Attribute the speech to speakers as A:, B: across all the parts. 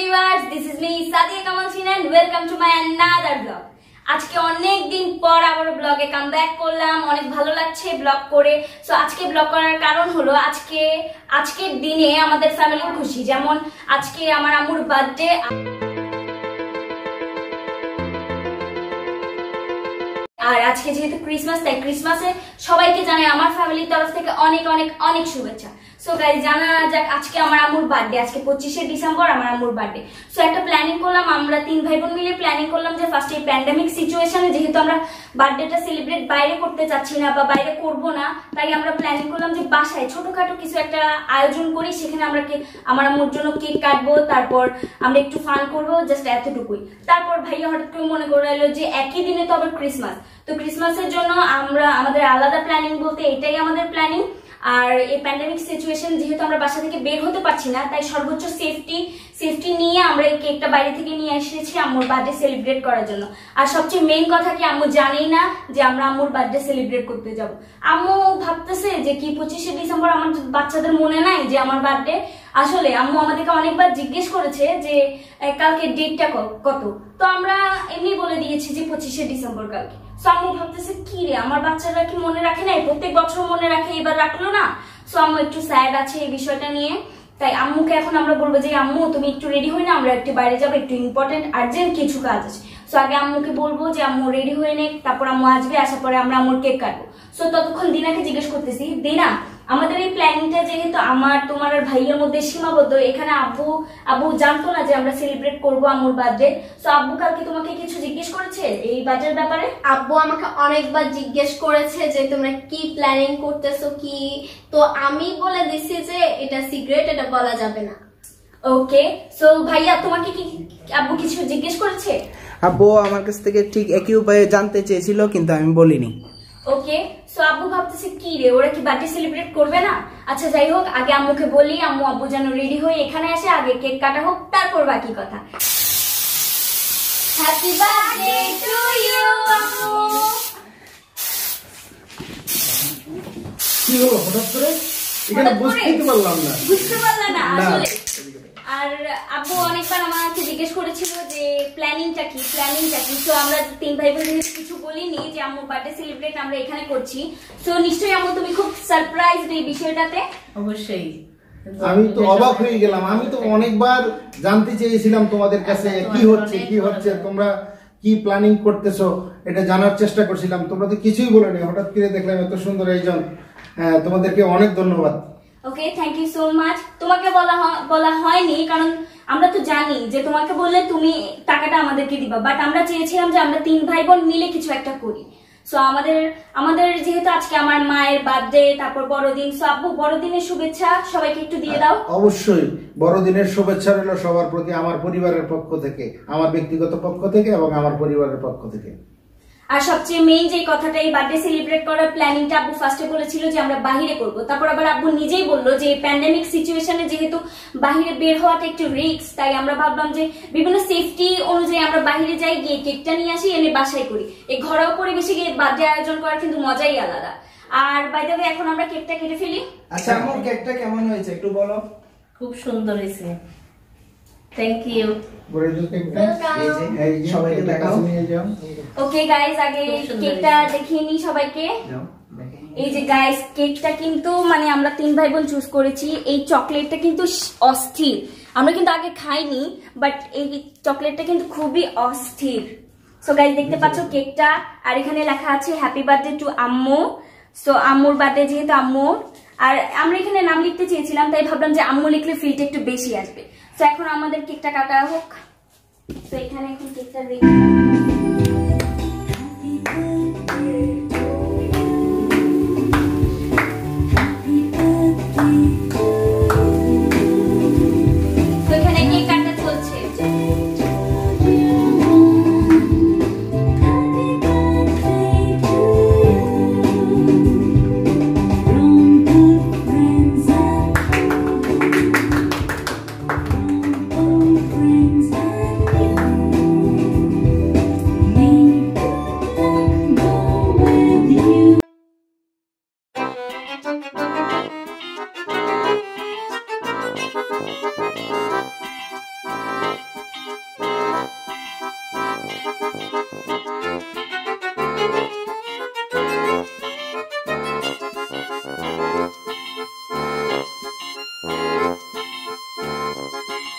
A: viewers, this is me Sadia Kamal Sin and welcome to my another vlog. আজকে অনেক দিন পর আবার ব্লগে কামব্যাক করলাম, অনেক ভালো লাগছে ব্লগ করে। সো আজকে ব্লগ করার কারণ হলো আজকের দিনে আমাদের ফ্যামিলি খুশি, যেমন আজকে আমার আম্মুর বার্থডে। আর আজকে যেহেতু ক্রিসমাস, তাই ক্রিসমাসে সবাইকে জানাই আমার ফ্যামিলির তরফ থেকে অনেক অনেক অনেক শুভেচ্ছা। সো গাইস, জানা যাক আজকে আমার আম্মুর বার্থডে, আজকে 25শে ডিসেম্বর আমার আম্মুর বার্থডে। সো একটা প্ল্যানিং করলাম, আমরা 3 ভাই বোন মিলে প্ল্যানিং করলাম যে ফার্স্ট এই প্যান্ডেমিক সিচুয়েশনে যেহেতু আমরা বার্থডেটা সেলিব্রেট বাইরে করতে চাচ্ছি না বা বাইরে করব না, তাই আমরা প্ল্যানিং করলাম যে বাসায় ছোটখাটো কিছু একটা আয়োজন করি, সেখানে আমরা আমার আম্মুর জন্য কেক কাটবো, তারপর আমরা একটু ফান করবো, জাস্ট এতটুকুই। তারপর ভাইয়া হঠাৎ করে মনে করে এলো যে একই দিনে তো আবার ক্রিসমাস, তো ক্রিসমাসের জন্য আমাদের আলাদা প্ল্যানিং বলতে এটাই আমাদের প্ল্যানিং। আর এই প্যান্ডেমিক সিচুয়েশন যেহেতু আমরা বাসা থেকে বের হতে পারছি না, তাই সর্বোচ্চ সেফটি নিয়ে আমরা এই কেকটা বাইরে থেকে নিয়ে এসেছি আম্মুর বার্থডে সেলিব্রেট করার জন্য। আর সবচেয়ে মেইন কথা কি, আম্মু জানেই না যে আমরা আম্মুর বার্থডে সেলিব্রেট করতে যাব। আম্মু ভাবতেছে যে কি 25শে ডিসেম্বর আমার বাচ্চাদের মনে নাই যে আমার বার্থডে। আসলে আম্মু আমাদেরকে অনেকবার জিজ্ঞেস করেছে যে কালকে ডেটটা কত, তো আমরা এমনি বলে দিয়েছি যে 25শে ডিসেম্বর কালকে। সো আম্মু ভাবতেছে কি রে, আমার বাচ্চারা কি মনে রাখে নাই, প্রত্যেক বছর মনে রাখে, এবার রাখলো না। সো আম্মু একটু স্যাড আছে এই বিষয়টা নিয়ে। তাই আম্মুকে এখন আমরা বলবো যে আম্মু তুমি একটু রেডি হয়ে না, আমরা একটু বাইরে যাবো, একটু ইম্পর্টেন্ট আর্জেন্ট কিছু কাজ আছে। সো আগে আম্মুকে বলবো যে আম্মু রেডি হয়ে নে, তারপর আম্মু আসবে, আসার পরে আমরা আম্মুর কেক কাটবো। সো ততক্ষণ দিনাকে জিজ্ঞেস করতেছি, দিনা আমাদের এই প্ল্যানিংটা যেহেতু আমার তোমার আর ভাইয়ের মধ্যে সীমাবদ্ধ, এখানে আব্বু জানতো না যে আমরা সেলিব্রেট করবো আম্মুর বার্থডে। সো আব্বু কালকে তোমাকে কিছু জিজ্ঞেস করেছে এই বার্থডের ব্যাপারে?
B: আব্বু আমাকে অনেকবার জিজ্ঞেস করেছে যে তোমরা কি প্ল্যানিং করতেছো কি, তো আমি বলে দিছি যে এটা সিক্রেট, এটা বলা যাবে না।
A: ওকে, সো ভাইয়া তোমাকে কি আব্বু কিছু জিজ্ঞেস করেছে?
C: আব্বু আমার কাছ থেকে ঠিক একই উপায়ে জানতে চেয়েছিল, কিন্তু আমি বলিনি।
A: ওকে, সো আব্বু ভাবতেছে কি রে, ওরা কি বার্থডে সেলিব্রেট করবে না? আচ্ছা যাই হোক, আগে আম্মুকে বলি আব্বু যেন রেডি হয়ে এখানে আসে, আগে কেক কাটা হোক, তারপর বাকি কথা। হ্যাপি বার্থডে টু ইউ আম্মু।
D: কি হলো হঠাৎ করে? এখানে বুঝতে পারলাম না।
A: বুঝতে পারলাম না আসলে। আর আব্বু অনেকবার আমাকে জিজ্ঞেস করেছিল যে প্ল্যানিংটা কি। তো আমরা 3 ভাই বোন কিছু বলিনি যে আম্মুর বার্থডে সেলিব্রেট আমরা এখানে করছি। তো নিশ্চয়ই আম্মু তুমি খুব সারপ্রাইজড এই বিষয়টাতে।
E: অবশ্যই
D: আমি তো অবাক হয়ে গেলাম। আমি তো অনেকবার জানতে চেয়েছিলাম তোমাদের কাছে কি হচ্ছে তোমরা কি প্ল্যানিং করতেছো, এটা জানার চেষ্টা করছিলাম। তোমরা তো কিছুই বলোনি, হঠাৎ করে দেখলাম এত সুন্দর আয়োজন। তোমাদেরকে অনেক ধন্যবাদ।
A: ওকে, থ্যাংক ইউ সো মাচ। তোমাকে বলা হয়নি কারণ আমরা তো জানি যে তোমাকে বললে তুমি টাকাটা আমাদেরকে দিবা, বাট আমরা চেয়েছিলাম যে আমরা 3 ভাই বোন মিলে কিছু একটা করি। সো আমাদের যেহেতু আজকে আমার মায়ের বার্থডে, তারপর বড়দিন। সো আব্বু বড়দিনের শুভেচ্ছা সবাইকে একটু দিয়ে দাও।
D: অবশ্যই বড়দিনের শুভেচ্ছা রইল সবার প্রতি, আমার পরিবারের পক্ষ থেকে, আমার ব্যক্তিগত পক্ষ থেকে এবং আমার পরিবারের পক্ষ থেকে।
A: আর সবচেয়ে মেইন যে কথাটা, এই বার্থডে সেলিব্রেট করার প্ল্যানিংটা আব্বু ফার্স্টে বলেছিল যে আমরা বাহিরে করব, তারপর আবার আব্বু নিজেই বললো যে প্যান্ডেমিক সিচুয়েশনে যেহেতু বাহিরে বের হওয়াটা একটু রিস্ক, তাই আমরা ভাবলাম যে বিভিন্ন সেফটি অনুযায়ী আমরা বাহিরে যাই, গিয়ে কেকটা নিয়ে আসি, এনে বাসায় করি। এই ঘরোয়া পরিবেশে গিয়ে বার্থডে আয়োজন করার কিন্তু মজাই আলাদা। আর বাই দ্য ওয়ে এখন আমরা কেকটা কেটে ফেলি।
C: আচ্ছা আম্মু, কেকটা কেমন হয়েছে একটু বলো।
E: খুব সুন্দর হয়েছে, থ্যাংক ইউ।
C: সবাইকে দেখাও।
A: ওকে গাইস, আগে কেকটা দেখিয়ে নিই সবাইকে। এই যে গাইস, কেকটা কিন্তু মানে আমরা 3 ভাই বোন চুজ করেছি। এই চকলেটটা কিন্তু অস্থির, আমরা কিন্তু আগে খাইনি, বাট এই চকলেটটা কিন্তু খুবই অস্থির। সো গাইস দেখতে পাচ্ছ কেকটা, আর এখানে লেখা আছে হ্যাপি বার্থডে টু আম্মু। সো আম্মুর বার্থডে যেহেতু আম্মুর, আর আমরা এখানে নাম লিখতে চেয়েছিলাম, তাই ভাবলাম যে আম্মু লিখলে ফিলটা একটু বেশি আসবে। তো এখন আমাদের কেকটা কাটা হোক। তো এখানে এখন কেকটা রেডি। তো এখানে কেক কাটা চলছে।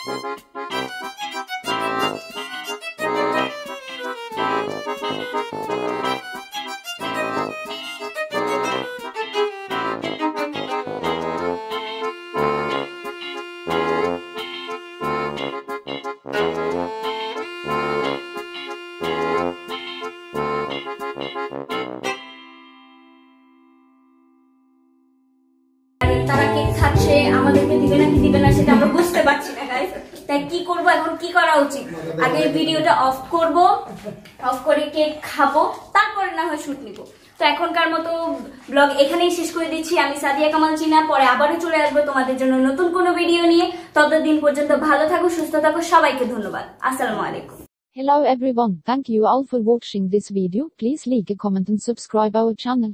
A: তারা কেক খাচ্ছে, আমাদেরকে দিবে না কি দিবে না সেটা আমরা বুঝতে পারছি না গাইস। তাই কি করব এখন, কি করা উচিত? আগে ভিডিওটা অফ করব, অফ করে কেক খাবো, তারপরে না হয় শুট নিব। তো এখনকার মতো ব্লগ এখানেই শেষ করে দিচ্ছি। আমি সাদিয়া কামাল চিনা, পরে আবারও চলে আসবো তোমাদের জন্য নতুন কোনো ভিডিও নিয়ে। ততদিন পর্যন্ত ভালো থাকো, সুস্থ থাকো, সবাইকে ধন্যবাদ। আসসালামু আলাইকুম।
F: Hello everyone, thank you all for watching this video. Please like, comment and subscribe our channel.